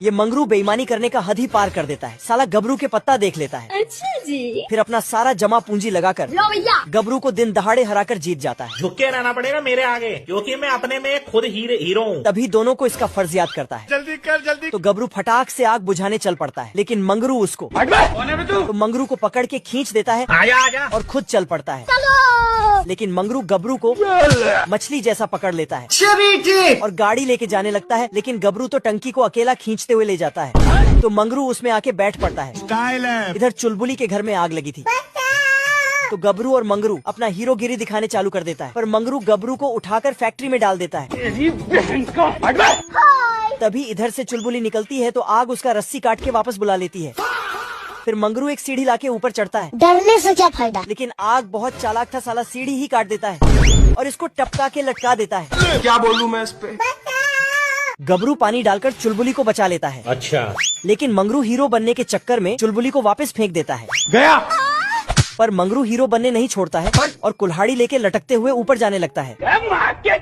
ये मंगरू बेईमानी करने का हद ही पार कर देता है। साला गबरू के पत्ता देख लेता है। अच्छा जी। फिर अपना सारा जमा पूंजी लगाकर लो भैया। गबरू को दिन दहाड़े हराकर जीत जाता है। झुक के रहना पड़ेगा मेरे आगे, क्योंकि मैं अपने में खुद हीरो हूँ। तभी दोनों को इसका फर्ज याद करता है। जल्दी कर जल्दी। तो गबरू फटाक से आग बुझाने चल पड़ता है, लेकिन मंगरू उसको तो मंगरू को पकड़ के खींच देता है आजा और खुद चल पड़ता है। लेकिन मंगरू गबरू को मछली जैसा पकड़ लेता है और गाड़ी लेके जाने लगता है, लेकिन गबरू तो टंकी को अकेला खींचते हुए ले जाता है। तो मंगरू उसमें आके बैठ पड़ता है। इधर चुलबुली के घर में आग लगी थी, तो गबरू और मंगरू अपना हीरोगिरी दिखाने चालू कर देता है, पर मंगरू गबरू को उठाकर फैक्ट्री में डाल देता है। तभी इधर से चुलबुली निकलती है, तो आग उसका रस्सी काट के वापस बुला लेती है। फिर मंगरू एक सीढ़ी लाके ऊपर चढ़ता है। डरने से क्या फायदा। लेकिन आग बहुत चालाक था, साला सीढ़ी ही काट देता है और इसको टपका के लटका देता है। क्या बोलूं मैं इस पे। गबरू पानी डालकर चुलबुली को बचा लेता है। अच्छा। लेकिन मंगरू हीरो बनने के चक्कर में चुलबुली को वापस फेंक देता है। गया। पर मंगरू हीरो बनने नहीं छोड़ता है और कुल्हाड़ी लेके लटकते हुए ऊपर जाने लगता है।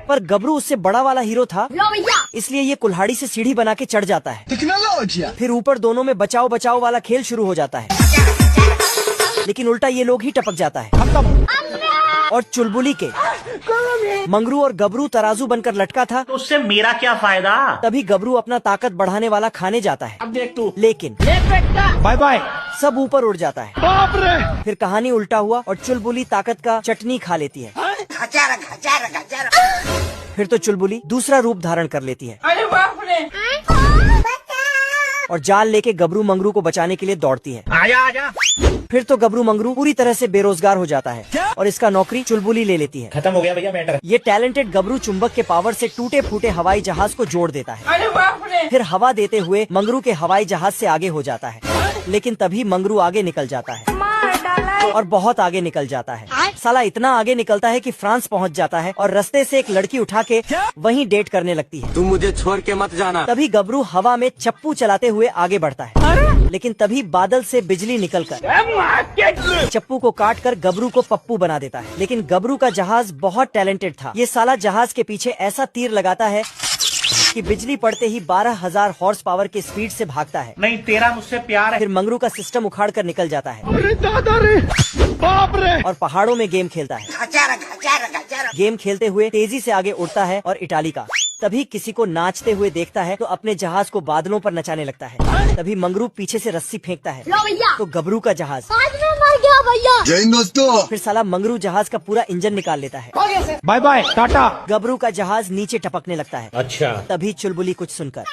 पर गबरू उससे बड़ा वाला हीरो था, लो भैया। इसलिए ये कुल्हाड़ी से सीढ़ी बना के चढ़ जाता है। टेक्नोलॉजी। फिर ऊपर दोनों में बचाओ बचाओ वाला खेल शुरू हो जाता है, लेकिन उल्टा ये लोग ही टपक जाता है। और चुलबुली के मंगरू और गबरू तराजू बनकर लटका था, तो उससे मेरा क्या फायदा। तभी गबरू अपना ताकत बढ़ाने वाला खाने जाता है। अब देख तू। लेकिन बाय बाय। सब ऊपर उड़ जाता है। बाप रे। फिर कहानी उल्टा हुआ और चुलबुली ताकत का चटनी खा लेती है। फिर तो चुलबुली दूसरा रूप धारण कर लेती है अरे बाप रे। और जाल लेके गबरू मंगरू को बचाने के लिए दौड़ती है। आजा आजा। फिर तो गबरू मंगरू पूरी तरह से बेरोजगार हो जाता है और इसका नौकरी चुलबुली ले लेती है। खत्म हो गया भैया मैटर। ये टैलेंटेड गबरू चुंबक के पावर से टूटे फूटे हवाई जहाज को जोड़ देता है। अरे बाप रे। फिर हवा देते हुए मंगरू के हवाई जहाज से आगे हो जाता है, लेकिन तभी मंगरू आगे निकल जाता है और बहुत आगे निकल जाता है। साला इतना आगे निकलता है कि फ्रांस पहुंच जाता है और रास्ते से एक लड़की उठा के वहीं डेट करने लगती है। तुम मुझे छोड़ के मत जाना। तभी गबरू हवा में चप्पू चलाते हुए आगे बढ़ता है, लेकिन तभी बादल से बिजली निकलकर चप्पू को काट कर गबरू को पप्पू बना देता है। लेकिन गबरू का जहाज बहुत टैलेंटेड था। ये साला जहाज के पीछे ऐसा तीर लगाता है कि बिजली पड़ते ही 12,000 हॉर्स पावर की स्पीड से भागता है। नहीं तेरा मुझसे प्यार है। फिर मंगरू का सिस्टम उखाड़ कर निकल जाता है। अरे दादा रे। बाप रे। और पहाड़ों में गेम खेलता है। गेम खेलते हुए तेजी से आगे उड़ता है और इटाली का तभी किसी को नाचते हुए देखता है, तो अपने जहाज को बादलों पर नचाने लगता है। तभी मंगरू पीछे से रस्सी फेंकता है, लो भैया। तो गबरू का जहाज आज मैं मर गया भैया। जय हिंद दोस्तों। फिर साला मंगरू जहाज का पूरा इंजन निकाल लेता है। Bye bye Tata. गबरू का जहाज नीचे टपकने लगता है। अच्छा। तभी चुलबुली कुछ सुनकर